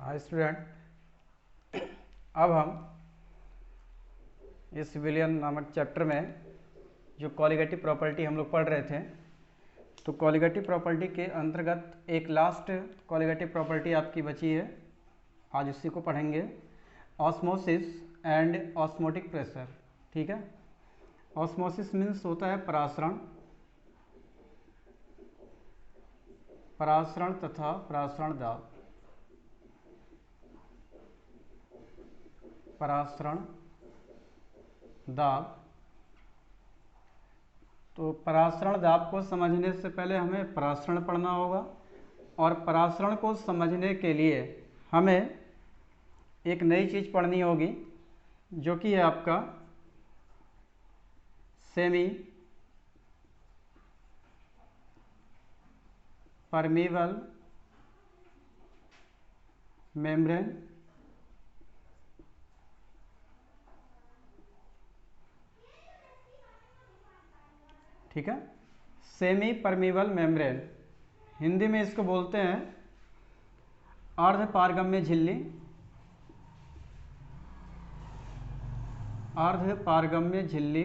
Hi student, अब हम इस विलियन नामक चैप्टर में जो कॉलिगेटिव प्रॉपर्टी हम लोग पढ़ रहे थे, तो कॉलिगेटिव प्रॉपर्टी के अंतर्गत एक लास्ट कॉलिगेटिव प्रॉपर्टी आपकी बची है। आज उसी को पढ़ेंगे, ऑस्मोसिस एंड ऑस्मोटिक प्रेशर। ठीक है। ऑस्मोसिस मीन्स होता है परासरण, परासरण तथा परासरण दाब। परासरण दाब। तो परासरण दाब को समझने से पहले हमें परासरण पढ़ना होगा, और परासरण को समझने के लिए हमें एक नई चीज़ पढ़नी होगी, जो कि है आपका सेमी परमीबल मेम्ब्रेन। ठीक है। सेमी परमीबल मेम्ब्रेन, हिंदी में इसको बोलते हैं अर्ध पारगम्य झिल्ली। अर्ध पारगम्य झिल्ली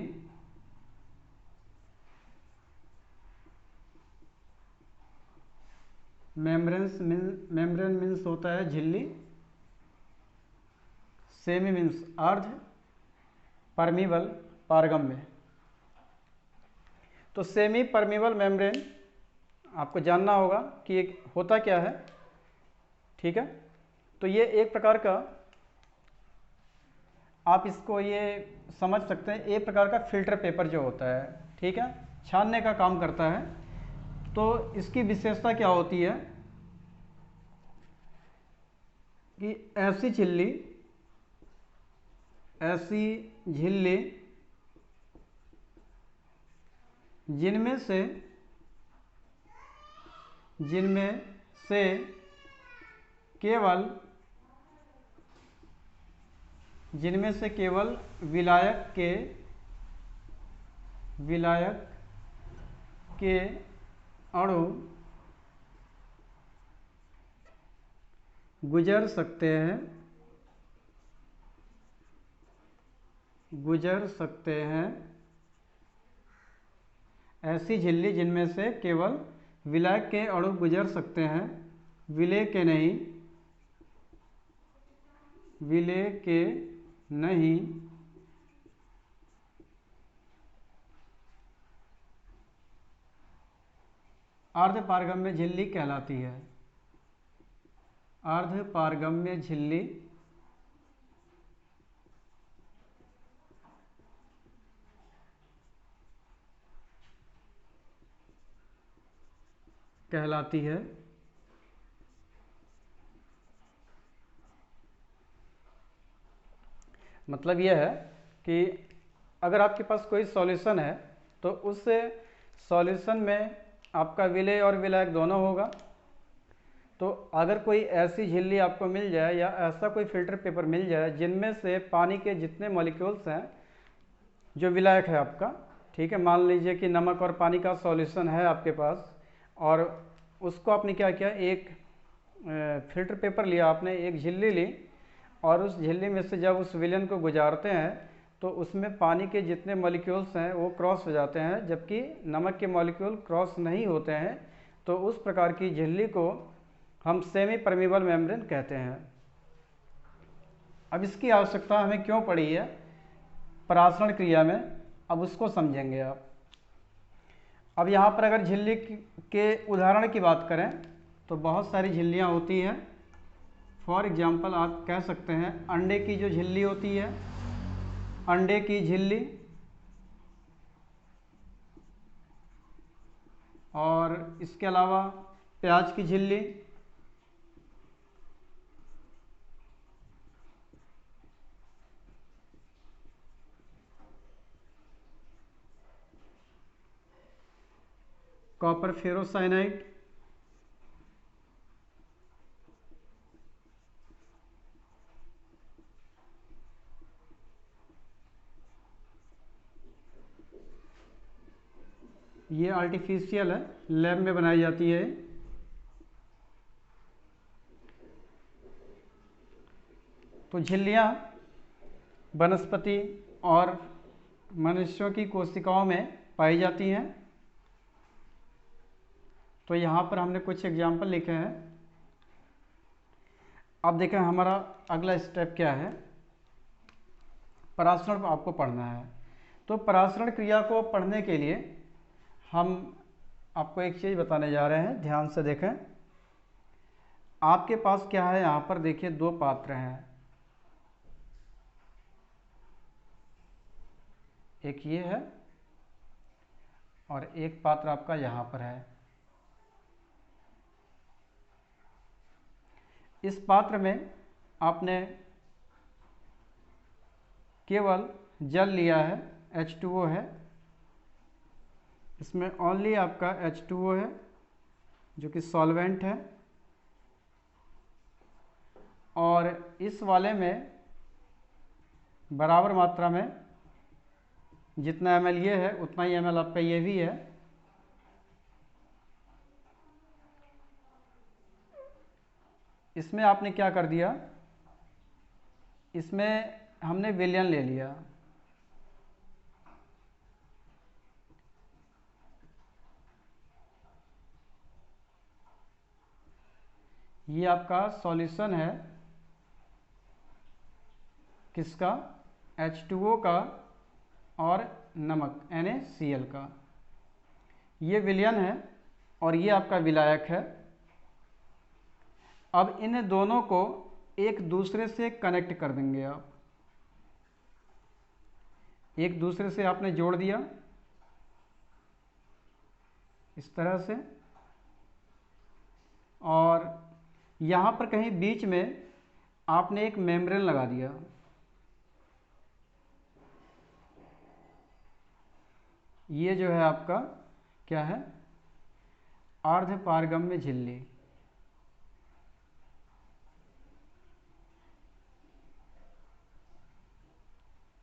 मेम्ब्रेन मीन्स होता है झिल्ली, सेमी मीन्स अर्ध, परमीबल पारगम्य। तो सेमी परमीबल मेम्ब्रेन आपको जानना होगा कि एक होता क्या है। ठीक है। तो ये एक प्रकार का, आप इसको ये समझ सकते हैं, एक प्रकार का फिल्टर पेपर जो होता है, ठीक है, छानने का काम करता है। तो इसकी विशेषता क्या होती है कि ऐसी झिल्ली जिनमें से केवल विलायक के अणु गुजर सकते हैं। ऐसी झिल्ली जिनमें से केवल विलायक के अणु गुजर सकते हैं, विलेय के नहीं, अर्ध पारगम्य झिल्ली कहलाती है। अर्ध पारगम्य झिल्ली कहलाती है। मतलब यह है कि अगर आपके पास कोई सॉल्यूशन है तो उस सॉल्यूशन में आपका विलेय और विलायक दोनों होगा। तो अगर कोई ऐसी झिल्ली आपको मिल जाए या ऐसा कोई फिल्टर पेपर मिल जाए जिनमें से पानी के जितने मॉलिक्यूल्स हैं जो विलायक है आपका, ठीक है, मान लीजिए कि नमक और पानी का सॉल्यूशन है आपके पास, और उसको आपने क्या किया, एक फिल्टर पेपर लिया, आपने एक झिल्ली ली, और उस झिल्ली में से जब उस विलयन को गुजारते हैं तो उसमें पानी के जितने मॉलिक्यूल्स हैं वो क्रॉस हो जाते हैं, जबकि नमक के मॉलिक्यूल क्रॉस नहीं होते हैं। तो उस प्रकार की झिल्ली को हम सेमी परमीबल मेम्ब्रेन कहते हैं। अब इसकी आवश्यकता हमें क्यों पड़ी है परासरण क्रिया में, अब उसको समझेंगे आप। अब यहाँ पर अगर झिल्ली के उदाहरण की बात करें तो बहुत सारी झिल्लियाँ होती हैं। फॉर एग्जाम्पल आप कह सकते हैं अंडे की जो झिल्ली होती है, अंडे की झिल्ली, और इसके अलावा प्याज की झिल्ली, कॉपर फेरोसाइनाइड, ये आर्टिफिशियल है, लैब में बनाई जाती है। तो झिल्लियाँ वनस्पति और मनुष्यों की कोशिकाओं में पाई जाती हैं। तो यहाँ पर हमने कुछ एग्जाम्पल लिखे हैं। अब देखें हमारा अगला स्टेप क्या है, परासरण आपको पढ़ना है। तो परासरण क्रिया को पढ़ने के लिए हम आपको एक चीज़ बताने जा रहे हैं, ध्यान से देखें। आपके पास क्या है, यहाँ पर देखिए दो पात्र हैं, एक ये है और एक पात्र आपका यहाँ पर है। इस पात्र में आपने केवल जल लिया है, H2O है, इसमें ओनली आपका H2O है जो कि सॉल्वेंट है, और इस वाले में बराबर मात्रा में जितना ml ये है उतना ही ml आपका ये भी है। इसमें आपने क्या कर दिया, इसमें हमने विलयन ले लिया। ये आपका सॉल्यूशन है किसका, H2O का और नमक NaCl का। ये विलयन है और ये आपका विलायक है। अब इन दोनों को एक दूसरे से कनेक्ट कर देंगे आप, एक दूसरे से आपने जोड़ दिया इस तरह से, और यहाँ पर कहीं बीच में आपने एक मेम्ब्रेन लगा दिया। ये जो है आपका क्या है, अर्ध पारगम्य झिल्ली।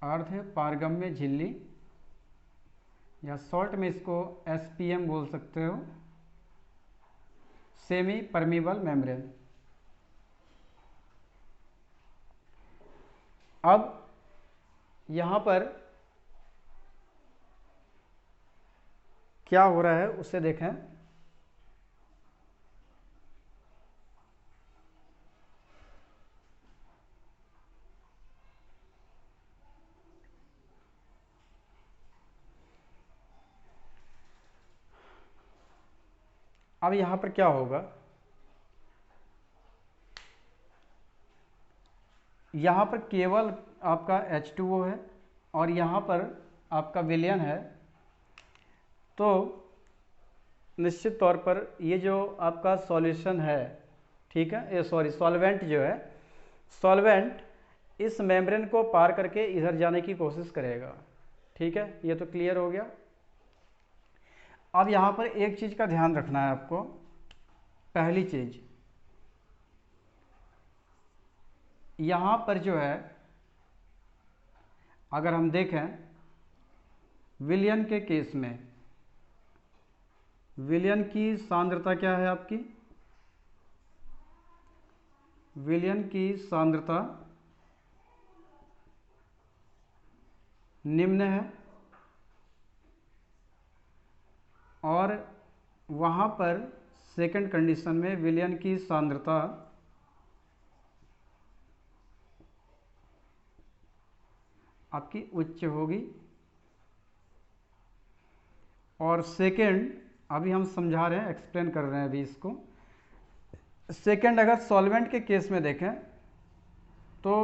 अर्ध पारगम्य झिल्ली, या शॉर्ट में इसको SPM बोल सकते हो, सेमी परमीबल मेम्ब्रेन। अब यहाँ पर क्या हो रहा है उसे देखें। अब यहाँ पर क्या होगा, यहाँ पर केवल आपका H2O है और यहाँ पर आपका विलयन है। तो निश्चित तौर पर ये जो आपका सॉल्यूशन है, ठीक है, ये सॉल्वेंट जो है, सॉल्वेंट इस मेम्ब्रेन को पार करके इधर जाने की कोशिश करेगा। ठीक है, ये तो क्लियर हो गया। अब यहाँ पर एक चीज़ का ध्यान रखना है आपको। पहली चीज़, यहाँ पर जो है अगर हम देखें विलयन के केस में, विलयन की सांद्रता क्या है आपकी, विलयन की सांद्रता निम्न है, और वहाँ पर सेकंड कंडीशन में विलयन की सांद्रता आपकी उच्च होगी। और सेकंड, अभी हम समझा रहे हैं, एक्सप्लेन कर रहे हैं अभी इसको। सेकंड, अगर सॉल्वेंट के केस में देखें तो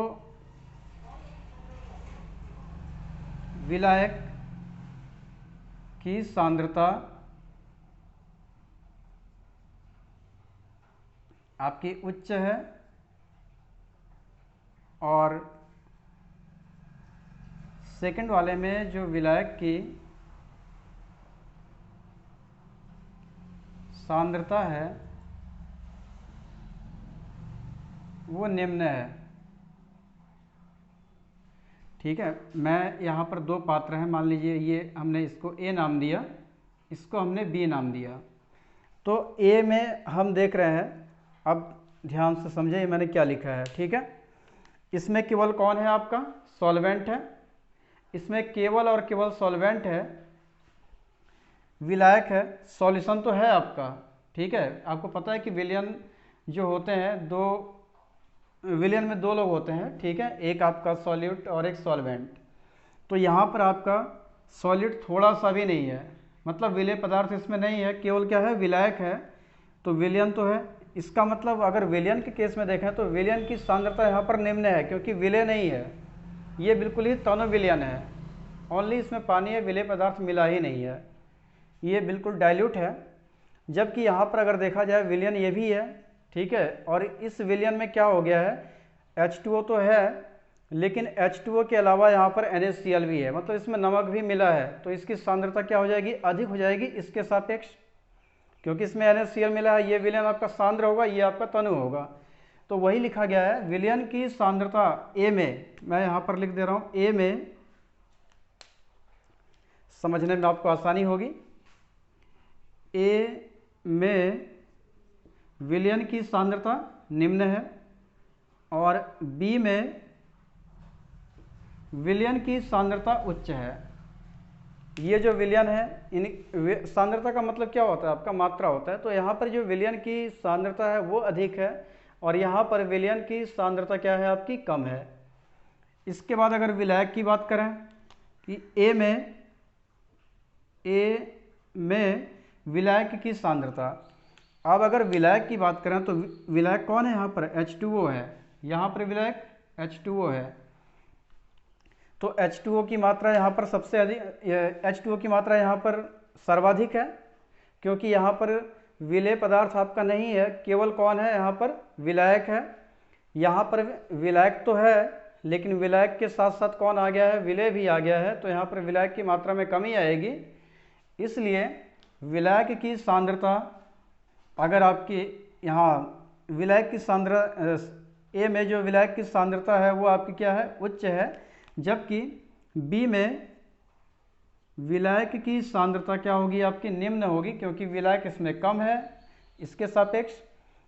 विलायक की सांद्रता आपकी उच्च है, और सेकंड वाले में जो विलायक की सांद्रता है वो निम्न है। ठीक है, मैं यहाँ पर दो पात्र हैं, मान लीजिए ये हमने इसको A नाम दिया, इसको हमने B नाम दिया। तो A में हम देख रहे हैं, अब ध्यान से समझे मैंने क्या लिखा है। ठीक है, इसमें केवल कौन है आपका सॉल्वेंट है, इसमें केवल और केवल सॉल्वेंट है, विलायक है, सॉल्यूशन तो है आपका। ठीक है, आपको पता है कि विलयन जो होते हैं दो, विलयन में दो लोग होते हैं। ठीक है, एक आपका सॉल्यूट और एक सॉल्वेंट। तो यहाँ पर आपका सॉलिड थोड़ा सा भी नहीं है, मतलब विलेय पदार्थ इसमें नहीं है, केवल क्या है विलायक है, तो विलयन तो है। इसका मतलब अगर विलयन के केस में देखें तो विलयन की सांद्रता यहाँ पर निम्न है, क्योंकि विलेय नहीं है, ये बिल्कुल ही तनु विलयन है, ओनली इसमें पानी है, विलेय पदार्थ मिला ही नहीं है, ये बिल्कुल डाइल्यूट है। जबकि यहाँ पर अगर देखा जाए विलयन ये भी है। ठीक है, और इस विलयन में क्या हो गया है, H2O तो है, लेकिन H2O के अलावा यहाँ पर NaCl भी है, मतलब इसमें नमक भी मिला है, तो इसकी सांद्रता क्या हो जाएगी, अधिक हो जाएगी इसके सापेक्ष, क्योंकि इसमें NaCl मिला है। ये विलयन आपका सांद्र होगा, ये आपका तनु होगा। तो वही लिखा गया है, विलयन की सांद्रता A में, मैं यहाँ पर लिख दे रहा हूँ A में, समझने में आपको आसानी होगी। A में विलयन की सांद्रता निम्न है और B में विलयन की सांद्रता उच्च है। ये जो विलयन है, इन सांद्रता का मतलब क्या होता है आपका, मात्रा होता है। तो यहाँ पर जो विलयन की सांद्रता है वो अधिक है और यहाँ पर विलयन की सांद्रता क्या है आपकी, कम है। इसके बाद अगर विलायक की बात करें कि A में विलायक की सांद्रता, अब अगर विलायक की बात करें तो विलायक कौन है, यहाँ पर H2O है, यहाँ पर विलायक H2O है। तो H2O की मात्रा यहाँ पर सबसे अधिक, H2O की मात्रा यहाँ पर सर्वाधिक है, क्योंकि यहाँ पर विलेय पदार्थ आपका नहीं है, केवल कौन है यहाँ पर विलायक है। यहाँ पर विलायक तो है, लेकिन विलायक के साथ साथ कौन आ गया है, विलेय भी आ गया है, तो यहाँ पर विलायक की मात्रा में कमी आएगी। इसलिए विलायक की सांद्रता, अगर आपकी यहाँ विलायक की सांद्रता A में जो विलायक की सांद्रता है वो आपकी क्या है, उच्च है, जबकि B में विलायक की सांद्रता क्या होगी आपकी, निम्न होगी, क्योंकि विलायक इसमें कम है, इसके सापेक्ष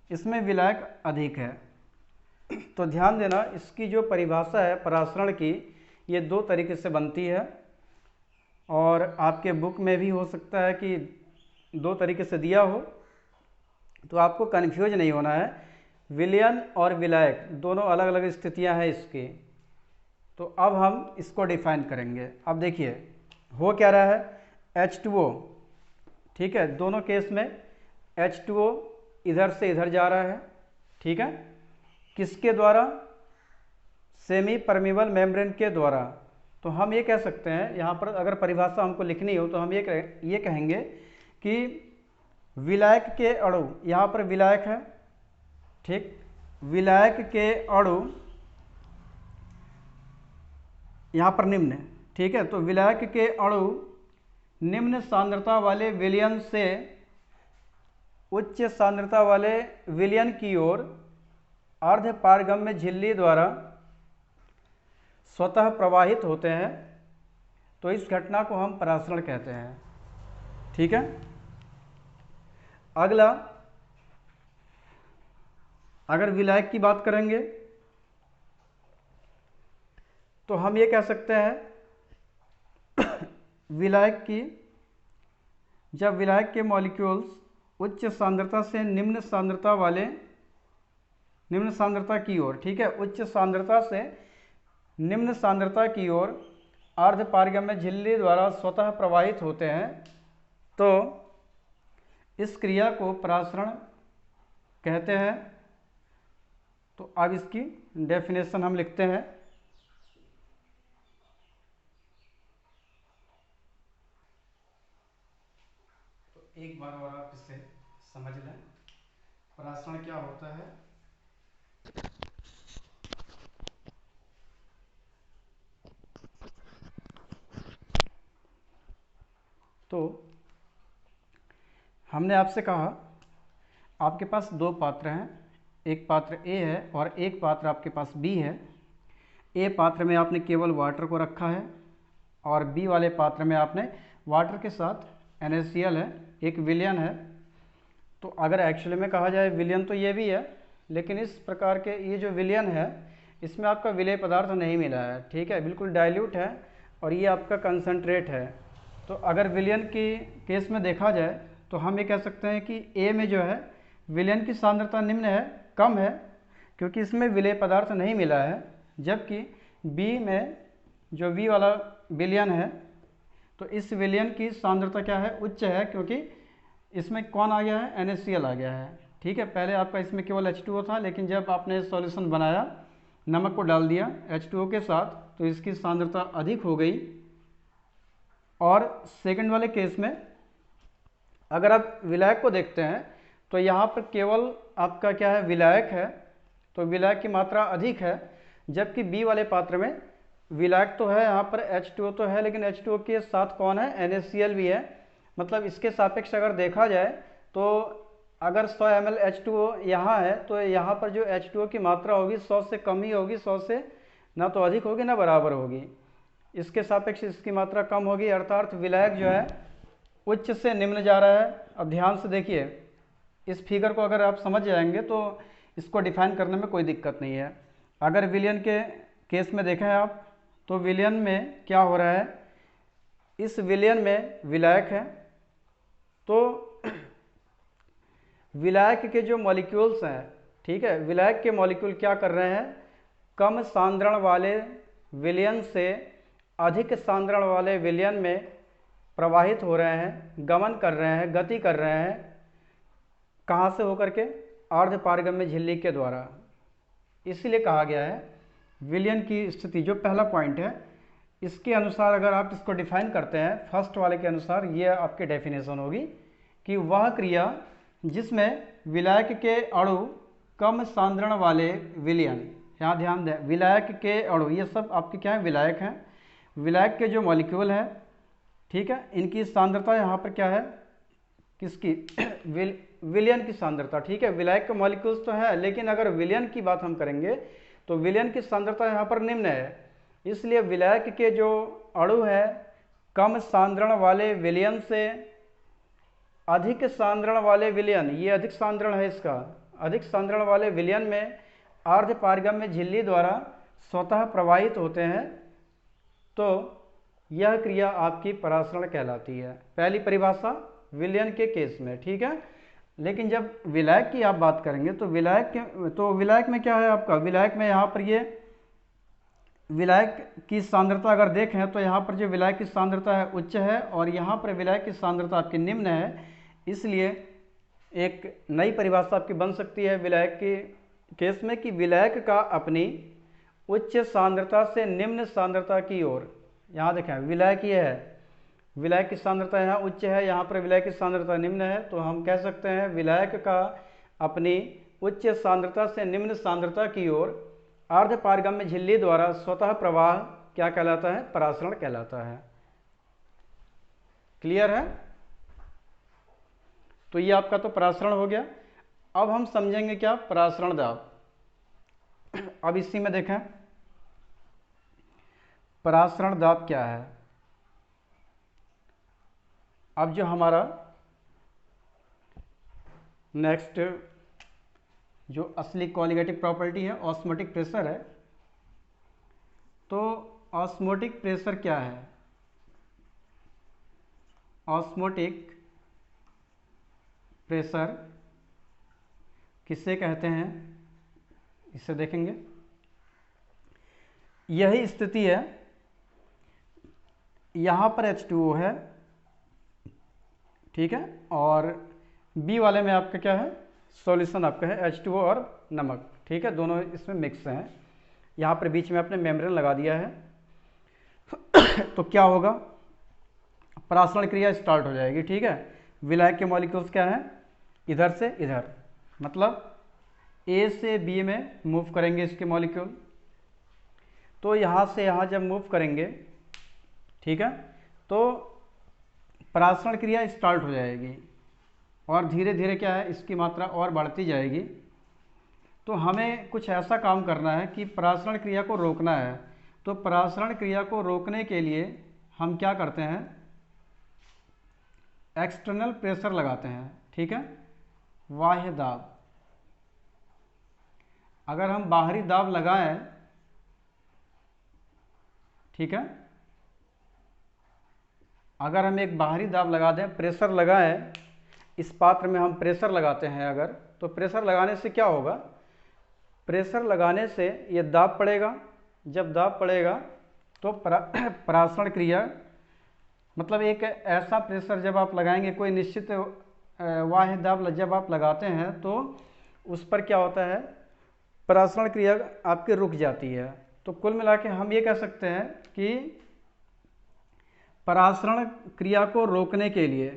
इसमें विलायक अधिक है। तो ध्यान देना, इसकी जो परिभाषा है परासरण की, ये दो तरीके से बनती है और आपके बुक में भी हो सकता है कि दो तरीके से दिया हो, तो आपको कन्फ्यूज नहीं होना है। विलयन और विलायक दोनों अलग अलग स्थितियां हैं इसकी। तो अब हम इसको डिफाइन करेंगे। अब देखिए हो क्या रहा है, H2O, ठीक है, दोनों केस में H2O इधर से इधर जा रहा है। ठीक है, किसके द्वारा, सेमी परमिबल मेम्ब्रेन के द्वारा। तो हम ये कह सकते हैं, यहाँ पर अगर परिभाषा हमको लिखनी हो तो हम ये कहेंगे कि विलायक के अणु, यहाँ पर विलायक है, ठीक, विलायक के अणु यहाँ पर निम्न है। ठीक है, तो विलायक के अणु निम्न सांद्रता वाले विलयन से उच्च सांद्रता वाले विलयन की ओर अर्ध पारगम्य झिल्ली द्वारा स्वतः प्रवाहित होते हैं। तो इस घटना को हम परासरण कहते हैं। ठीक है, अगला अगर विलायक की बात करेंगे तो हम ये कह सकते हैं विलायक की, जब विलायक के मॉलिक्यूल्स उच्च सांद्रता से निम्न सांद्रता की ओर, ठीक है, उच्च सांद्रता से निम्न सांद्रता की ओर अर्ध पारगम्य झिल्ली द्वारा स्वतः प्रवाहित होते हैं, तो इस क्रिया को परासरण कहते हैं। तो अब इसकी डेफिनेशन हम लिखते हैं। तो एक बार और आप इसे समझ लें, परासरण क्या होता है। तो हमने आपसे कहा आपके पास दो पात्र हैं, एक पात्र A है और एक पात्र आपके पास B है। A पात्र में आपने केवल वाटर को रखा है और B वाले पात्र में आपने वाटर के साथ NaCl है, एक विलयन है। तो अगर एक्चुअली में कहा जाए विलयन तो ये भी है, लेकिन इस प्रकार के ये जो विलयन है इसमें आपका विलेय पदार्थ नहीं मिला है, ठीक है, बिल्कुल डाइल्यूट है और ये आपका कंसंट्रेट है। तो अगर विलयन की केस में देखा जाए तो हम ये कह सकते हैं कि ए में जो है विलयन की सांद्रता निम्न है, कम है, क्योंकि इसमें विलेय पदार्थ नहीं मिला है। जबकि बी में जो बी वाला विलयन है तो इस विलयन की सांद्रता क्या है, उच्च है, क्योंकि इसमें कौन आ गया है, NaCl आ गया है, ठीक है। पहले आपका इसमें केवल H2O था, लेकिन जब आपने सॉल्यूशन बनाया, नमक को डाल दिया H2O के साथ, तो इसकी सांद्रता अधिक हो गई। और सेकंड वाले केस में अगर आप विलायक को देखते हैं तो यहाँ पर केवल आपका क्या है, विलायक है, तो विलायक की मात्रा अधिक है। जबकि बी वाले पात्र में विलायक तो है, यहाँ पर H2O तो है, लेकिन H2O के साथ कौन है, NaCl भी है। मतलब इसके सापेक्ष अगर देखा जाए तो अगर 100 ml H2O यहाँ है तो यहाँ पर जो H2O की मात्रा होगी 100 से कम ही होगी, 100 से ना तो अधिक होगी ना बराबर होगी। इसके सापेक्ष इसकी मात्रा कम होगी, अर्थात विलायक जो है उच्च से निम्न जा रहा है। अब ध्यान से देखिए, इस फिगर को अगर आप समझ जाएंगे तो इसको डिफाइन करने में कोई दिक्कत नहीं है। अगर विलयन के केस में देखें आप तो विलयन में क्या हो रहा है, इस विलयन में विलायक है, तो विलायक के जो मॉलिक्यूल्स हैं, ठीक है, विलायक के मॉलिक्यूल क्या कर रहे हैं, कम सांद्रण वाले विलयन से अधिक सांद्रण वाले विलयन में प्रवाहित हो रहे हैं, गमन कर रहे हैं, गति कर रहे हैं। कहाँ से होकर के, अर्ध पारगम्य झिल्ली के द्वारा। इसीलिए कहा गया है विलयन की स्थिति, जो पहला पॉइंट है, इसके अनुसार अगर आप इसको डिफाइन करते हैं, फर्स्ट वाले के अनुसार ये आपकी डेफिनेशन होगी कि वह क्रिया जिसमें विलायक के अणु कम सांद्रण वाले विलयन, यहाँ ध्यान दें, विलायक के अणु, ये सब आपके क्या है, विलायक हैं, विलायक के जो मॉलिक्यूल हैं, ठीक है, इनकी सांद्रता यहाँ पर क्या है, किसकी, विलयन की सांद्रता, ठीक है। विलायक के मॉलिक्यूल्स तो है, लेकिन अगर विलयन की बात हम करेंगे तो विलयन की सांद्रता यहाँ पर निम्न है। इसलिए विलायक के जो अणु है कम सांद्रण वाले विलयन से अधिक सांद्रण वाले विलयन, ये अधिक सांद्रण है इसका, अधिक सांद्रण वाले विलयन में अर्ध पारगम्य झिल्ली द्वारा स्वतः प्रवाहित होते हैं, तो यह क्रिया आपकी परासरण कहलाती है। पहली परिभाषा विलयन के केस में, ठीक है। लेकिन जब विलायक की आप बात करेंगे तो विलायक में क्या है आपका, विलायक में यहाँ पर ये विलायक की सांद्रता अगर देखें तो यहाँ पर जो विलायक की सांद्रता है उच्च है और यहाँ पर विलायक की सांद्रता आपकी निम्न है। इसलिए एक नई परिभाषा आपकी बन सकती है विलायक के केस में कि विलायक का अपनी उच्च सांद्रता से निम्न सांद्रता की ओर, यहाँ देखें विलायक ये है, विलायक की सांद्रता यहाँ उच्च है, यहाँ पर विलायक की सांद्रता निम्न है, तो हम कह सकते हैं विलायक का अपनी उच्च सांद्रता से निम्न सांद्रता की ओर अर्ध पारगम्य झिल्ली द्वारा स्वतः प्रवाह क्या कहलाता है, परासरण कहलाता है। क्लियर है? तो ये आपका तो परासरण हो गया। अब हम समझेंगे क्या, परासरण दाब। अब इसी में देखें परासरण दाब क्या है। अब जो हमारा नेक्स्ट जो असली कोलिगेटिव प्रॉपर्टी है ऑस्मोटिक प्रेशर है। तो ऑस्मोटिक प्रेशर क्या है, ऑस्मोटिक प्रेशर किसे कहते हैं, इसे देखेंगे। यही स्थिति है, यहाँ पर H2O है, ठीक है, और बी वाले में आपका क्या है, सॉल्यूशन आपका है H2O और नमक, ठीक है, दोनों इसमें मिक्स हैं। यहाँ पर बीच में आपने मेम्ब्रेन लगा दिया है। तो क्या होगा, परासरण क्रिया स्टार्ट हो जाएगी, ठीक है। विलायक के मॉलिक्यूल्स क्या हैं, इधर से इधर, मतलब ए से बी में मूव करेंगे इसके मॉलिक्यूल। तो यहाँ से यहाँ जब मूव करेंगे, ठीक है, तो परासरण क्रिया स्टार्ट हो जाएगी और धीरे धीरे क्या है, इसकी मात्रा और बढ़ती जाएगी। तो हमें कुछ ऐसा काम करना है कि परासरण क्रिया को रोकना है। तो परासरण क्रिया को रोकने के लिए हम क्या करते हैं, एक्सटर्नल प्रेशर लगाते हैं, ठीक है, बाह्य दाब। अगर हम बाहरी दाब लगाएं ठीक है। अगर हम एक बाहरी दाब लगा दें, प्रेशर लगाएं, इस पात्र में हम प्रेशर लगाते हैं अगर, तो प्रेशर लगाने से क्या होगा, प्रेशर लगाने से ये दाब पड़ेगा, जब दाब पड़ेगा तो परासरण क्रिया, मतलब एक ऐसा प्रेशर जब आप लगाएंगे, कोई निश्चित बाह्य दाब जब आप लगाते हैं तो उस पर क्या होता है, परासरण क्रिया आपकी रुक जाती है। तो कुल मिला के हम ये कह सकते हैं कि परासरण क्रिया को रोकने के लिए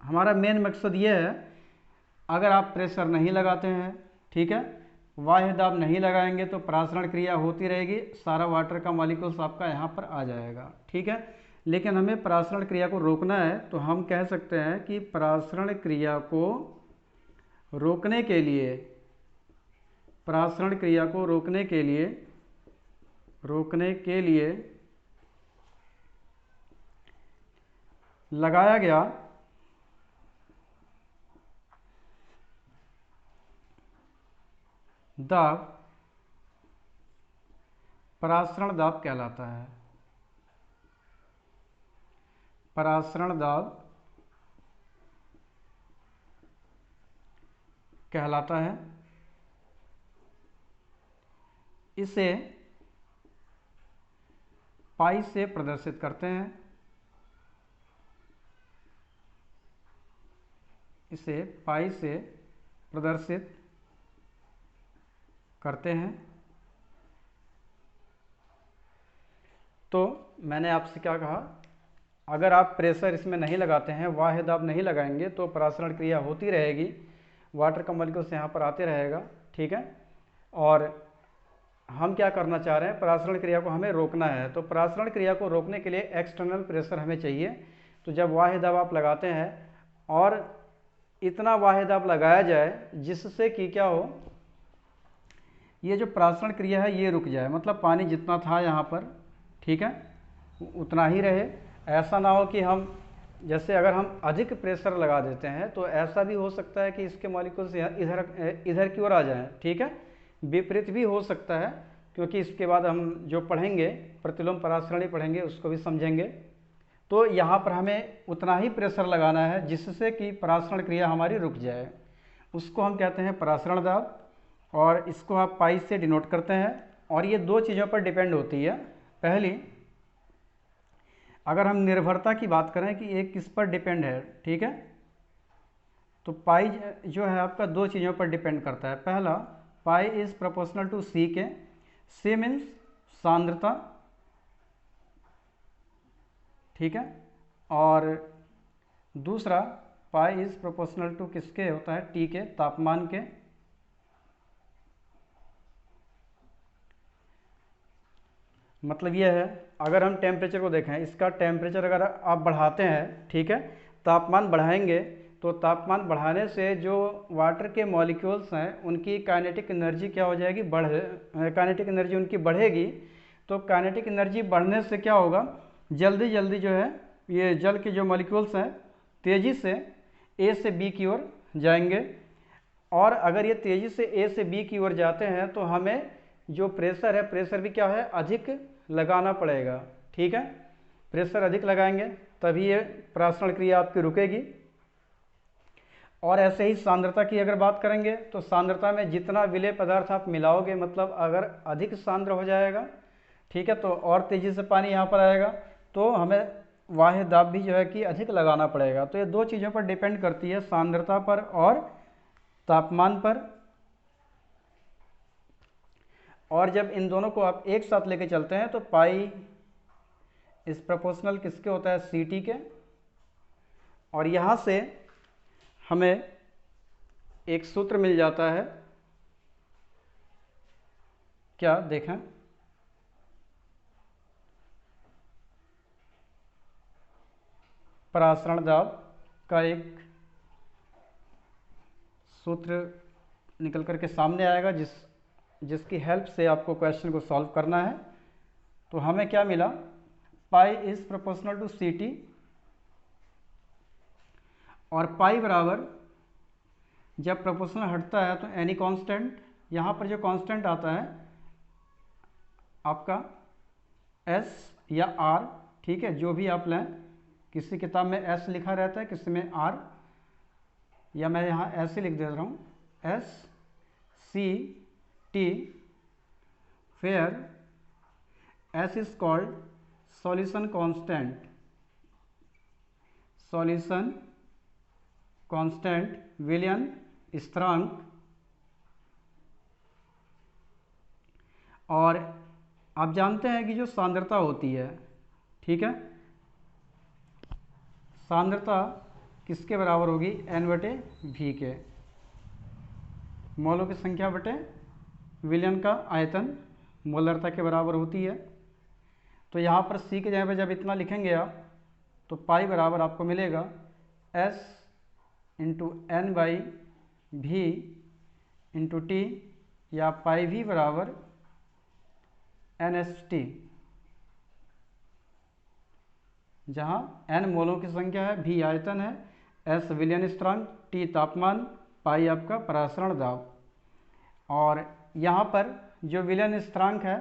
हमारा मेन मकसद ये है, अगर आप प्रेशर नहीं लगाते हैं, ठीक है, बाह्य दाब नहीं लगाएंगे तो परासरण क्रिया होती रहेगी, सारा वाटर का मॉलिक्यूल्स आपका यहाँ पर आ जाएगा, ठीक है। लेकिन हमें परासरण क्रिया को रोकना है, तो हम कह सकते हैं कि परासरण क्रिया को रोकने के लिए, परासरण क्रिया को रोकने के लिए लगाया गया दाब परासरण दाब कहलाता है। परासरण दाब कहलाता है। इसे पाई से प्रदर्शित करते हैं, इसे पाई से प्रदर्शित करते हैं। तो मैंने आपसे क्या कहा, अगर आप प्रेशर इसमें नहीं लगाते हैं, बाह्य दाब नहीं लगाएंगे तो परासरण क्रिया होती रहेगी, वाटर का मॉलिक्यूल्स यहाँ पर आते रहेगा, ठीक है। और हम क्या करना चाह रहे हैं, परासरण क्रिया को हमें रोकना है। तो परासरण क्रिया को रोकने के लिए एक्सटर्नल प्रेशर हमें चाहिए। तो जब बाह्य दाब आप लगाते हैं और इतना बाह्य दाब लगाया जाए जिससे कि क्या हो, ये जो परासरण क्रिया है ये रुक जाए, मतलब पानी जितना था यहाँ पर, ठीक है, उतना ही रहे। ऐसा ना हो कि हम, जैसे अगर हम अधिक प्रेशर लगा देते हैं तो ऐसा भी हो सकता है कि इसके मॉलिक्यूल्स इधर की ओर आ जाएं, ठीक है। विपरीत भी हो सकता है, क्योंकि इसके बाद हम जो पढ़ेंगे प्रतिलोम परासरणी पढ़ेंगे, उसको भी समझेंगे। तो यहाँ पर हमें उतना ही प्रेशर लगाना है जिससे कि परासरण क्रिया हमारी रुक जाए, उसको हम कहते हैं परासरण दाब, और इसको आप पाई से डिनोट करते हैं। और ये दो चीज़ों पर डिपेंड होती है। पहली, अगर हम निर्भरता की बात करें कि एक किस पर डिपेंड है, ठीक है, तो पाई जो है आपका दो चीज़ों पर डिपेंड करता है। पहला, पाई इज प्रोपोर्शनल टू सी के, सी मीन्स सांद्रता, ठीक है, और दूसरा पाई इज प्रोपोर्शनल टू किसके होता है, टी के, तापमान के। मतलब यह है, अगर हम टेम्परेचर को देखें, इसका टेम्परेचर अगर आप बढ़ाते हैं, ठीक है, तापमान बढ़ाएंगे तो तापमान बढ़ाने से जो वाटर के मॉलिक्यूल्स हैं उनकी काइनेटिक एनर्जी क्या हो जाएगी, काइनेटिक एनर्जी उनकी बढ़ेगी। तो काइनेटिक एनर्जी बढ़ने से क्या होगा, जल्दी जल्दी जो है ये जल के जो मॉलिक्यूल्स हैं तेज़ी से ए से बी की ओर जाएंगे। और अगर ये तेज़ी से ए से बी की ओर जाते हैं तो हमें जो प्रेशर है, प्रेशर भी क्या है, अधिक लगाना पड़ेगा, ठीक है। प्रेशर अधिक लगाएंगे तभी ये परासरण क्रिया आपकी रुकेगी। और ऐसे ही सांद्रता की अगर बात करेंगे तो सांद्रता में जितना विलेय पदार्थ आप मिलाओगे, मतलब अगर अधिक सांद्र हो जाएगा, ठीक है, तो और तेज़ी से पानी यहाँ पर आएगा, तो हमें बाह्य दाब भी जो है कि अधिक लगाना पड़ेगा। तो ये दो चीज़ों पर डिपेंड करती है, सांद्रता पर और तापमान पर। और जब इन दोनों को आप एक साथ लेके चलते हैं तो पाई इस प्रोपोर्शनल किसके होता है, सी टी के। और यहाँ से हमें एक सूत्र मिल जाता है, क्या देखें, परासरण दाब का एक सूत्र निकल करके सामने आएगा जिसकी हेल्प से आपको क्वेश्चन को सॉल्व करना है। तो हमें क्या मिला, pi is proportional to C T, और पाई बराबर जब प्रोपोर्शनल हटता है तो एनी कांस्टेंट, यहाँ पर जो कांस्टेंट आता है आपका एस या आर, ठीक है, जो भी आप लें। किसी किताब में एस लिखा रहता है, किसी में आर, या मैं यहाँ ऐसे लिख दे रहा हूँ, S C T, where S is called solution constant, solution constant विलियन स्थिरांक। और आप जानते हैं कि जो सांद्रता होती है, ठीक है, सांद्रता किसके बराबर होगी, एन बटे वी के, मोलों की संख्या बटे विलयन का आयतन मोलरता के बराबर होती है। तो यहाँ पर सी के जगह पर जब इतना लिखेंगे आप, तो पाई बराबर आपको मिलेगा एस इंटू एन बाई भी इंटू टी, या पाई भी बराबर एन एस टी, जहाँ एन मोलों की संख्या है, भी आयतन है, एस विलयन स्थिरांक, टी तापमान, पाई आपका परासरण दाब। और यहाँ पर जो विलयन स्थिरांक है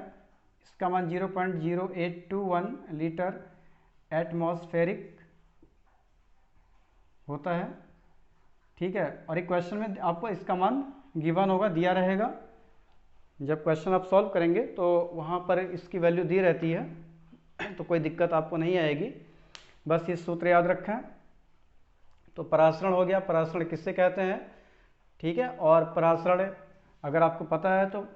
इसका मान 0.0821 लीटर एटमॉस्फेरिक होता है, ठीक है। और एक क्वेश्चन में आपको इसका मान गिवन होगा, दिया रहेगा। जब क्वेश्चन आप सॉल्व करेंगे तो वहाँ पर इसकी वैल्यू दी रहती है, तो कोई दिक्कत आपको नहीं आएगी। बस ये सूत्र याद रखें। तो परासरण हो गया, परासरण किससे कहते हैं, ठीक है। और परासरण अगर आपको पता है तो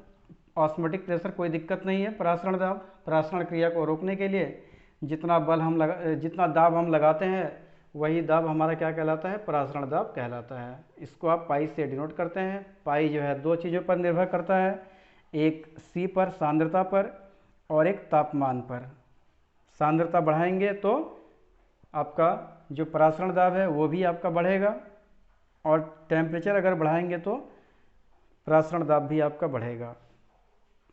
ऑस्मोटिक प्रेशर कोई दिक्कत नहीं है। परासरण दाब, परासरण क्रिया को रोकने के लिए जितना दाब हम लगाते हैं वही दाब हमारा क्या कहलाता है, परासरण दाब कहलाता है। इसको आप पाई से डिनोट करते हैं। पाई जो है दो चीज़ों पर निर्भर करता है, एक सी पर सांद्रता पर और एक तापमान पर। सांद्रता बढ़ाएंगे तो आपका जो परासरण दाब है वो भी आपका बढ़ेगा, और टेम्परेचर अगर बढ़ाएंगे तो परासरण दाब भी आपका बढ़ेगा।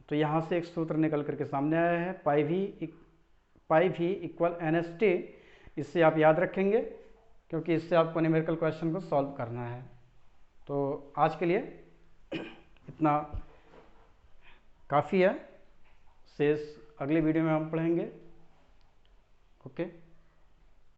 तो यहाँ से एक सूत्र निकल करके सामने आया है, पाई भी इक्वल एन एस टी। इससे आप याद रखेंगे क्योंकि इससे आपको न्यूमेरिकल क्वेश्चन को सॉल्व करना है। तो आज के लिए इतना काफ़ी है, शेष अगले वीडियो में हम पढ़ेंगे। ओके।